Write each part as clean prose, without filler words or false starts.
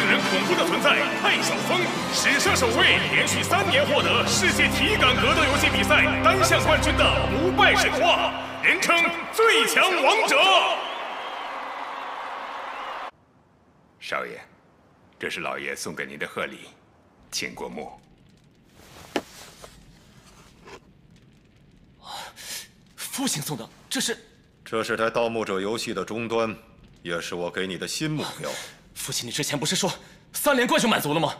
人恐怖的存在蔡晓峰，史上首位连续3年获得世界体感格斗游戏比赛单项冠军的不败神话，人称最强王者。少爷，这是老爷送给您的贺礼，请过目。父亲送的，这是台盗墓者游戏的终端，也是我给你的新目标。父亲，你之前不是说3连冠就满足了吗？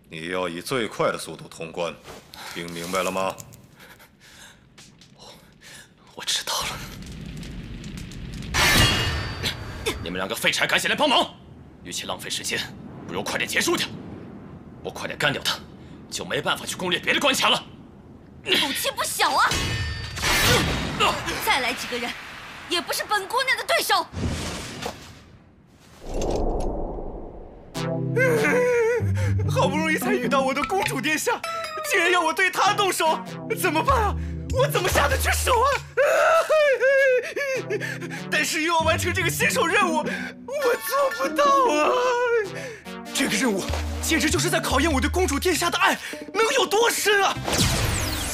你要以最快的速度通关，听明白了吗？我知道了。你们2个废柴，赶紧来帮忙！与其浪费时间，不如快点结束掉。我快点干掉他，就没办法去攻略别的关卡了。武器不小啊！再来几个人，也不是本姑娘的对手。好不容易才遇到我的公主殿下，竟然要我对她动手，怎么办啊？我怎么下得去手啊？但是又要完成这个新手任务，我做不到啊！这个任务简直就是在考验我对公主殿下的爱能有多深啊！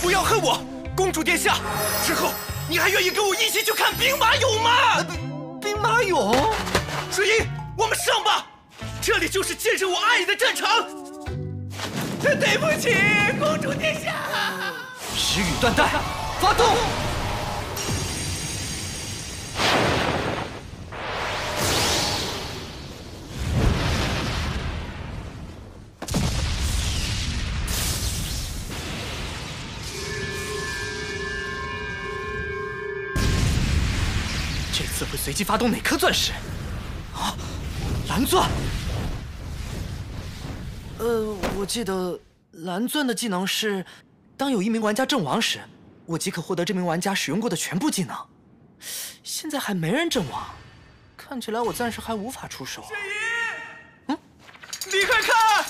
不要恨我，公主殿下，之后你还愿意跟我一起去看兵马俑吗？兵马俑？水英，我们上吧，这里就是见证我爱你的战场。对不起，公主殿下。时雨断带，发动！这次会随机发动哪颗钻石？啊，蓝钻。我记得蓝钻的技能是，当有一名玩家阵亡时，我即可获得这名玩家使用过的全部技能。现在还没人阵亡，看起来我暂时还无法出手。雪姨，你快看，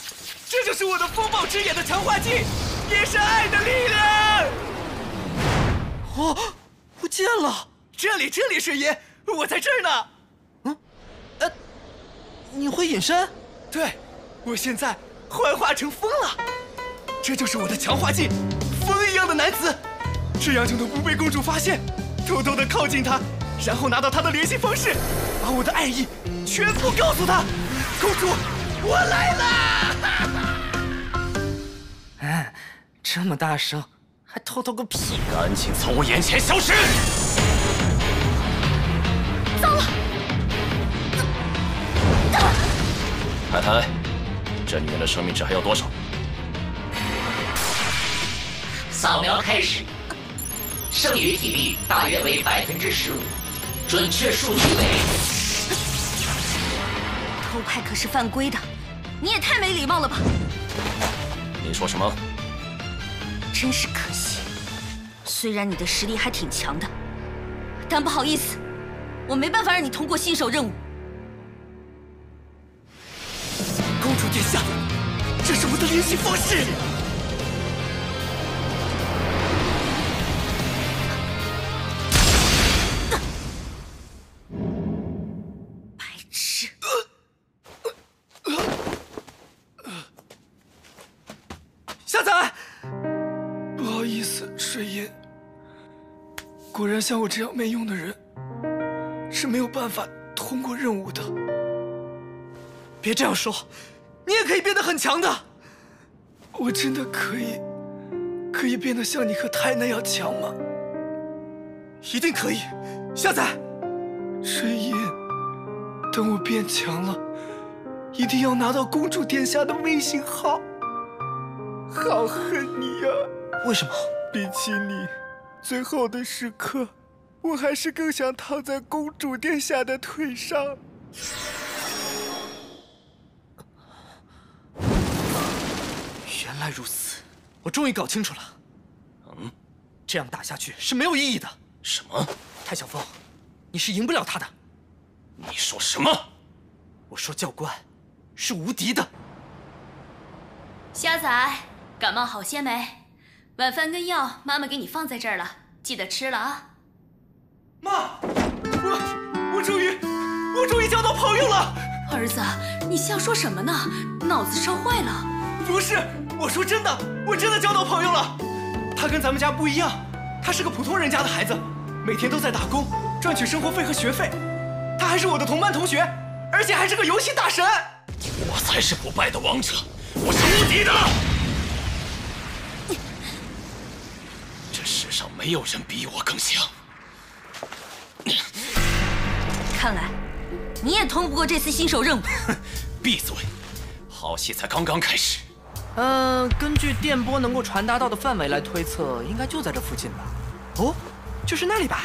这就是我的风暴之眼的强化技，也是爱的力量。哦，不见了。这里，水爷，我在这儿呢。你会隐身？对，我现在幻化成风了，这就是我的强化技，风一样的男子，这样就能不被公主发现，偷偷的靠近她，然后拿到她的联系方式，把我的爱意全部告诉她。公主，我来啦！这么大声，还偷偷个屁！赶紧从我眼前消失！糟了！太太，这女人的生命值还有多少？扫描开始，剩余体力大约为15%，准确数据为。偷拍可是犯规的，你也太没礼貌了吧！你说什么？真是可惜，虽然你的实力还挺强的，但不好意思，我没办法让你通过新手任务。公主殿下，这是我的联系方式。白痴！下载。不好意思，水银。果然像我这样没用的人，是没有办法通过任务的。别这样说，你也可以变得很强的。我真的可以变得像你和泰那样强吗？一定可以。下载。水银，等我变强了，一定要拿到公主殿下的微信号。好恨你呀！为什么？比起你，最后的时刻，我还是更想躺在公主殿下的腿上。原来如此，我终于搞清楚了。这样打下去是没有意义的。什么？太小峰，你是赢不了他的。你说什么？我说教官是无敌的。虾仔，感冒好些没？晚饭跟药妈妈给你放在这儿了，记得吃了啊。妈，我终于交到朋友了。儿子，你瞎说什么呢？脑子烧坏了？不是，我说真的，我真的交到朋友了。他跟咱们家不一样，他是个普通人家的孩子，每天都在打工赚取生活费和学费。他还是我的同班同学，而且还是个游戏大神。我才是不败的王者，我是无敌的。这世上没有人比我更强。看来你也通不过这次新手任务。闭嘴！好戏才刚刚开始。根据电波能够传达到的范围来推测，应该就在这附近吧？哦，就是那里吧？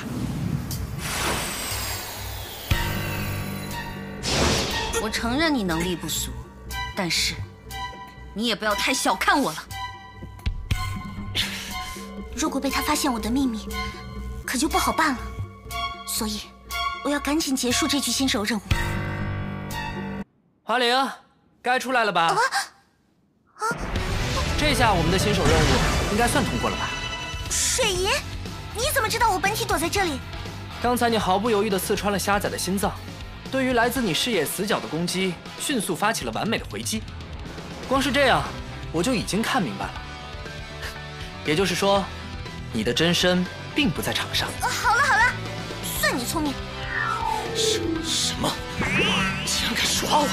我承认你能力不俗，但是你也不要太小看我了。如果被他发现我的秘密，可就不好办了。所以，我要赶紧结束这局新手任务。华玲，该出来了吧？这下我们的新手任务应该算通过了吧？水银，你怎么知道我本体躲在这里？刚才你毫不犹豫地刺穿了虾仔的心脏，对于来自你视野死角的攻击，迅速发起了完美的回击。光是这样，我就已经看明白了。也就是说，你的真身并不在场上。好了好了，算你聪明。什么？竟然敢耍我！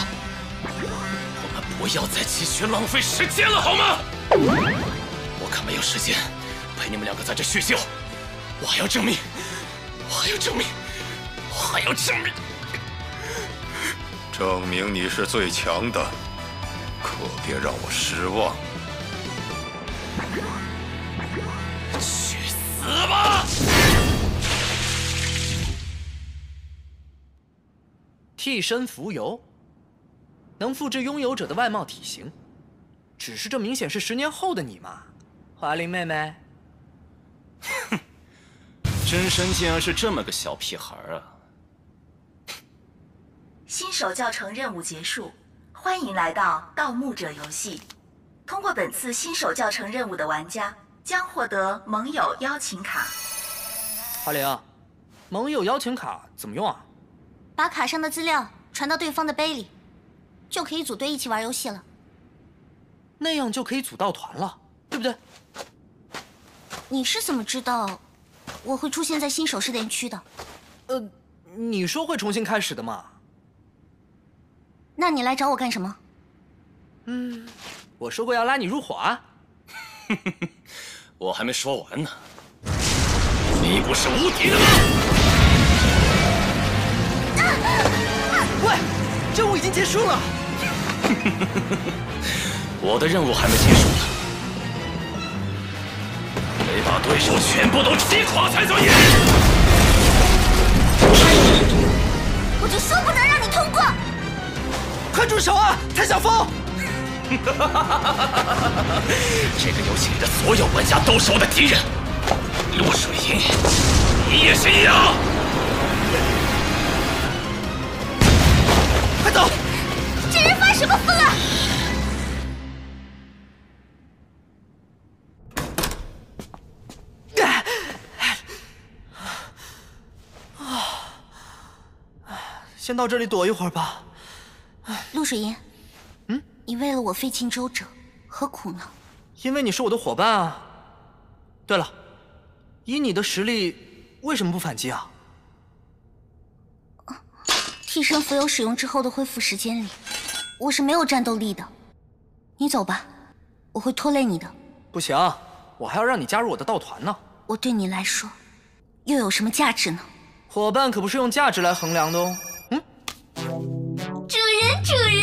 我们不要再继续浪费时间了，好吗？我可没有时间陪你们两个在这叙旧。我还要证明，我还要证明，我还要证明。证明你是最强的，可别让我失望。去死吧！替身浮游，能复制拥有者的外貌体型，只是这明显是10年后的你嘛，华玲妹妹。哼，真身竟然是这么个小屁孩啊！新手教程任务结束，欢迎来到盗墓者游戏。通过本次新手教程任务的玩家将获得盟友邀请卡。华玲，盟友邀请卡怎么用啊？把卡上的资料传到对方的杯里，就可以组队一起玩游戏了。那样就可以组到团了，对不对？你是怎么知道我会出现在新手试炼区的？你说会重新开始的嘛？那你来找我干什么？我说过要拉你入伙啊。我还没说完呢。你不是无敌的吗？喂，任务已经结束了。我的任务还没结束呢，得把对手全部都击垮才算赢。我就说不能让你通过！快住手啊，谭晓峰！这个游戏里的所有玩家都是我的敌人，陆水银，你也是一样。快走！这人发什么疯啊！先到这里躲一会儿吧。陆水银，你为了我费尽周折，何苦呢？因为你是我的伙伴啊。对了，以你的实力，为什么不反击啊？替身浮游使用之后的恢复时间里，我是没有战斗力的。你走吧，我会拖累你的。不行，我还要让你加入我的道团呢。我对你来说，又有什么价值呢？伙伴可不是用价值来衡量的哦。主人！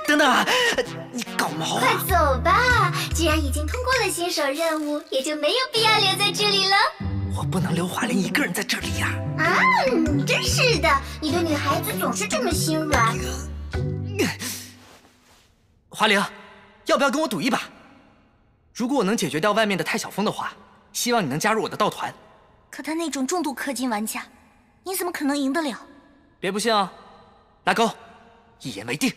等等，你搞毛啊！快走吧！既然已经通过了新手任务，也就没有必要留在这里了。我不能留华玲一个人在这里呀！真是的，你对女孩子总是这么心软。华玲，要不要跟我赌一把？如果我能解决掉外面的太小峰的话，希望你能加入我的道团。可他那种重度氪金玩家，你怎么可能赢得了？别不信啊！拉钩，一言为定。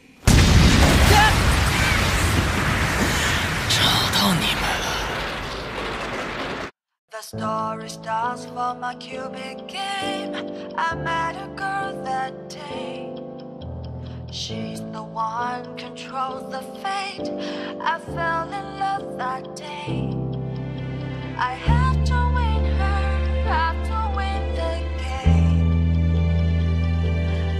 找到你们了。story starts for my cubic game. I met a girl that day. She's the one controls the fate. I fell in love that day. I have to win her, have to win the game.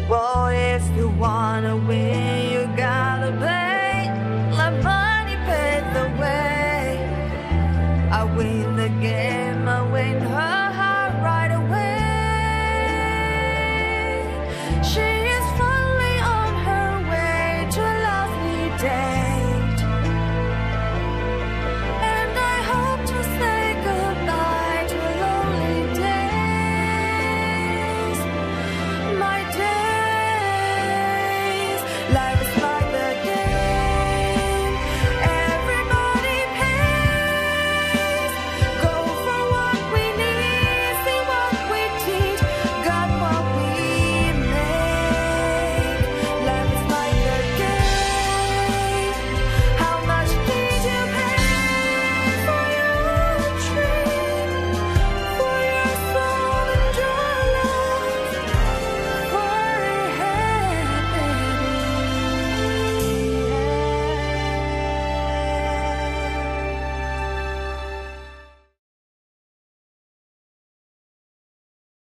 Well, if you wanna win, you gotta pay. Let money pay the way. I win the game, I win her.